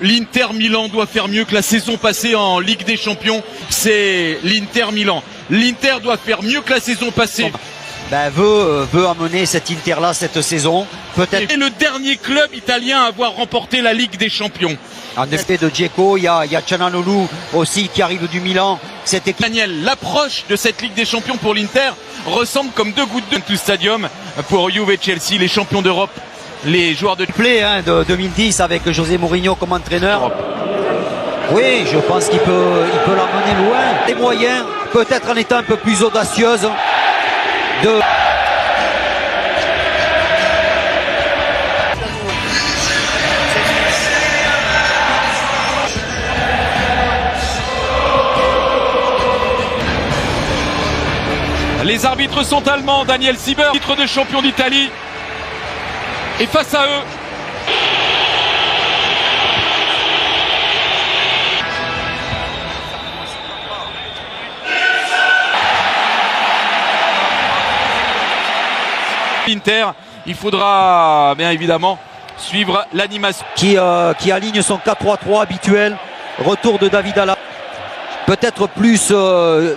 L'Inter Milan doit faire mieux que la saison passée en Ligue des Champions. C'est l'Inter Milan. L'Inter doit faire mieux que la saison passée. Veut amener cet Inter-là cette saison. Peut-être. Et le dernier club italien à avoir remporté la Ligue des Champions. En effet, de Dzeko, il y a Çalhanoğlu aussi qui arrive du Milan. Cette équipe. Daniel, l'approche de cette Ligue des Champions pour l'Inter ressemble comme deux gouttes de tout stadium pour Juve et Chelsea, les champions d'Europe. Les joueurs de de 2010 avec José Mourinho comme entraîneur. Oui, je pense qu'il peut l'emmener loin. Les moyens, peut-être en étant un peu plus audacieuse. Les arbitres sont allemands. Daniel Sieber, titre de champion d'Italie. Et face à eux, l'Inter, il faudra bien évidemment suivre l'animation. Qui aligne son 4-3-3 habituel. Retour de David Alaba. Peut-être plus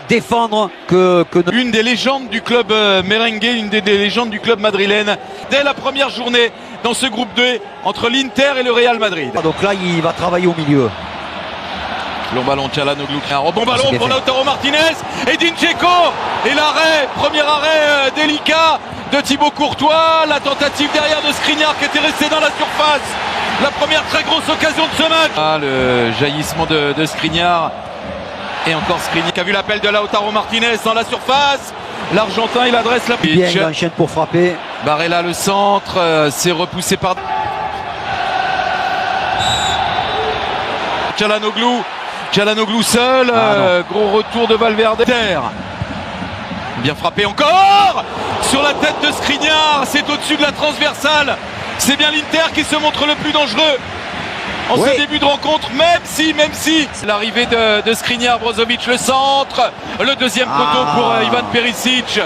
défendre que... Une des légendes du club merengue, une des légendes du club madrilène. Dès la première journée dans ce groupe 2 entre l'Inter et le Real Madrid. Donc là, il va travailler au milieu. Long ballon, Çalhanoğlu. Un bon ballon pour Lautaro Martinez. Edin Dzeko. Et l'arrêt, premier arrêt délicat de Thibaut Courtois. La tentative derrière de Skriniar qui était resté dans la surface. La première très grosse occasion de ce match. Le jaillissement de Skriniar. Et encore Skriniar qui a vu l'appel de Lautaro Martinez dans la surface. L'Argentin, il adresse la pitch. Bien, il enchaîne pour frapper. Barella, le centre, c'est repoussé par Çalhanoğlu seul. Gros retour de Valverde. Bien frappé encore sur la tête de Skriniar. C'est au-dessus de la transversale. C'est bien l'Inter qui se montre le plus dangereux en ce début de rencontre, même si l'arrivée de Skriniar, Brozovic le centre, le deuxième poteau pour Ivan Perisic.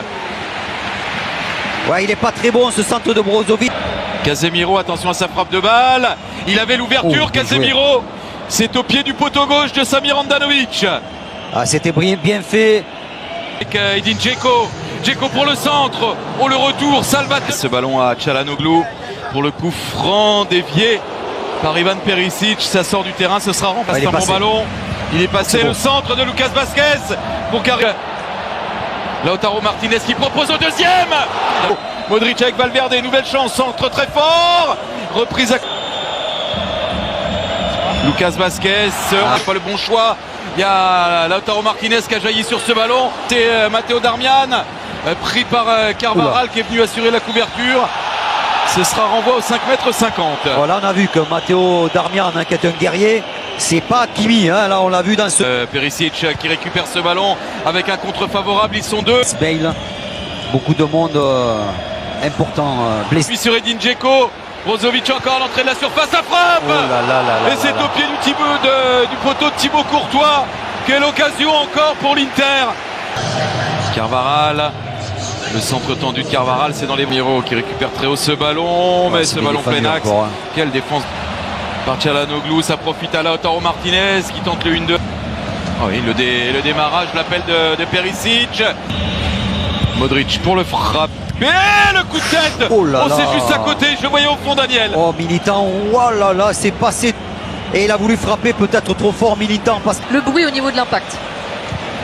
Ouais, il n'est pas très bon ce centre de Brozovic. Casemiro, attention à sa frappe de balle. Il avait l'ouverture, Casemiro. C'est au pied du poteau gauche de Samir Handanovic. C'était bien fait. Avec Edin Dzeko. Dzeko pour le centre. Oh, le retour, Salvatore. Ce ballon à Çalhanoğlu pour le coup franc dévié par Ivan Perisic. Ça sort du terrain, ce sera remplacé. Un bon ballon. Il est passé le centre de Lucas Vazquez pour carrer. Lautaro Martinez qui propose au deuxième. Modric avec Valverde, nouvelle chance, centre très fort. Reprise à Lucas Vazquez, pas le bon choix. Il y a Lautaro Martinez qui a jailli sur ce ballon. C'est Matteo Darmian, pris par Carvajal qui est venu assurer la couverture. Ce sera renvoi au 5,50 m. Voilà, on a vu que Matteo Darmian, qui est un guerrier, c'est pas Kimi. Là, on l'a vu dans ce... Perisic qui récupère ce ballon avec un contre favorable. Ils sont deux. Bale, beaucoup de monde important blessé. Puis sur Edin Dzeko. Brozovic encore à l'entrée de la surface, ça frappe. Et c'est au pied du poteau de Thibaut Courtois. Quelle occasion encore pour l'Inter. Carvajal, le centre tendu de Carvajal, c'est dans les Miro qui récupère très haut ce ballon, mais ce ballon plein axe. Quelle défense par Çalhanoğlu, ça profite à Lautaro Martinez qui tente le 1-2. Oui, le démarrage, l'appel de Perisic. Modric pour le frappe. Et le coup de tête. C'est juste à côté, je le voyais au fond, Daniel. Oh, Militant, oh là là, c'est passé. Et il a voulu frapper peut-être trop fort, Militant. Le bruit au niveau de l'impact.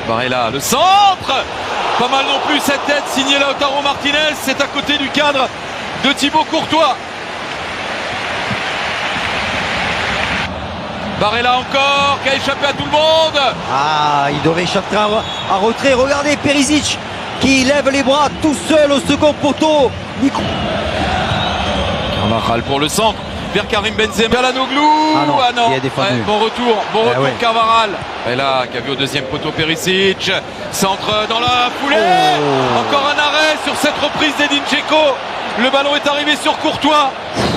Barella, le centre. Pas mal non plus cette tête, signé Lautaro Martinez. C'est à côté du cadre de Thibaut Courtois. Barella encore, qui a échappé à tout le monde. Il devait échapper en retrait. Regardez Perisic qui lève les bras tout seul au second poteau. Carvajal pour le centre vers Karim Benzema. Çalhanoğlu. Il a défendu. Bon retour Carvajal. Et là, qui a vu au deuxième poteau Perisic. Centre dans la foulée. Encore un arrêt sur cette reprise d'Edin Dzeko. Le ballon est arrivé sur Courtois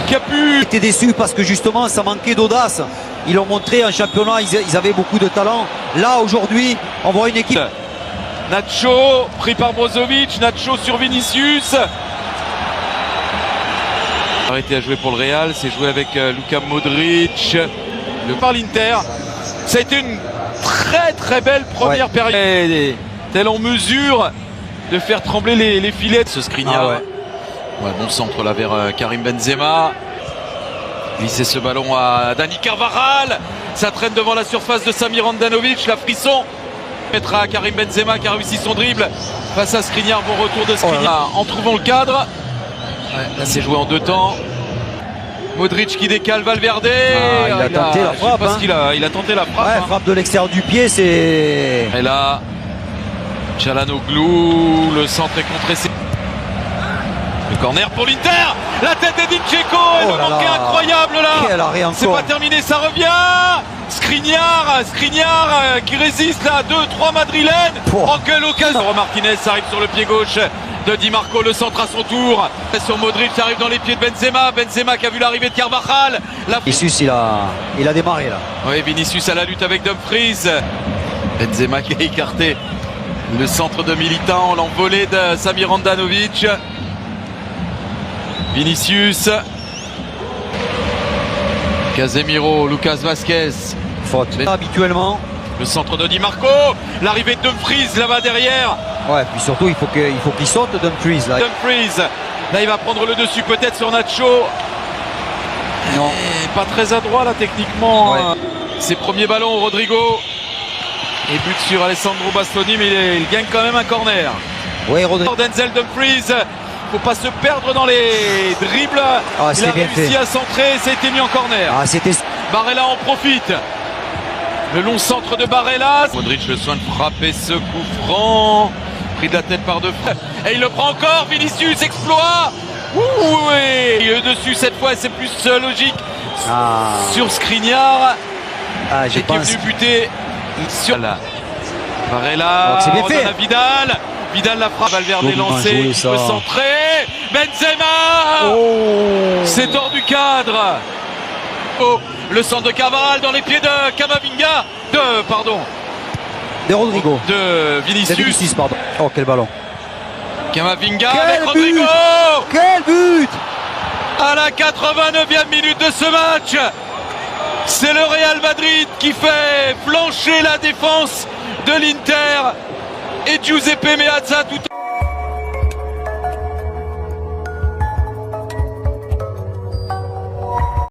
qui a pu... J'étais déçu parce que justement ça manquait d'audace. Ils l'ont montré en championnat, ils avaient beaucoup de talent. Là aujourd'hui, on voit une équipe... Nacho, pris par Brozovic, Nacho sur Vinicius. Arrêté à jouer pour le Real, c'est joué avec Luka Modric. par l'Inter. Ça a été une très belle première période. Telle en mesure de faire trembler les filets de ce Skriniar. Ouais, bon centre là vers Karim Benzema. Glisser ce ballon à Dani Carvajal. Ça traîne devant la surface de Samir Handanovic. La frisson. Mettra Karim Benzema qui a réussi son dribble face à Skriniar. Bon retour de Skriniar en trouvant le cadre. Là c'est joué en 2 temps. Modric qui décale Valverde. Il a tenté la frappe. Il a tenté la frappe. Ouais, frappe de l'extérieur du pied, c'est. Et là, Çalhanoğlu, le centre est contré. Le corner pour l'Inter. La tête d'Edin Dzeko et le manqué incroyable là. Quel arrêt encore. C'est pas terminé, ça revient. Skriniar qui résiste là, 2-3 madrilènes. En quelle occasion. Martinez arrive sur le pied gauche de Di Marco, le centre à son tour. Sur Modric, ça arrive dans les pieds de Benzema. Benzema qui a vu l'arrivée de Carvajal. Vinicius, il a démarré là. Oui, Vinicius à la lutte avec Dumfries. Benzema qui a écarté le centre de Militant, l'envolée de Samir Handanovic. Vinicius. Casemiro, Lucas Vazquez. Faute. Habituellement. Le centre de Di Marco. L'arrivée de Dumfries là-bas derrière. Ouais, puis surtout il faut qu'il saute Dumfries là. Dumfries. Là il va prendre le dessus peut-être sur Nacho. Non. Et pas très adroit là techniquement. Ouais. Ses premiers ballons, Rodrigo. Et but sur Alessandro Bastoni, mais il gagne quand même un corner. Oui, Rodrigo. Denzel Dumfries. Faut pas se perdre dans les dribbles. Il a réussi à centrer, ça a été mis en corner. Barella en profite. Le long centre de Barella. Modric le soin de frapper ce coup franc. Pris de la tête par Defray. Et il le prend encore. Vinicius, exploit. Oui. Il est dessus cette fois, c'est plus logique. Sur Skriniar. Je pense. Qui est venu buter sur la Barella. C'est bien fait. Vidal. Vidal la frappe, Valverde est lancé, il peut centrer. Benzema. C'est hors du cadre. Le centre de Carvajal dans les pieds de Camavinga. De Rodrigo. De Vinicius. Pardon. Oh, quel ballon. Camavinga avec Rodrigo. Quel but. À la 89e minute de ce match. C'est le Real Madrid qui fait flancher la défense de l'Inter. Et Giuseppe Meazza tout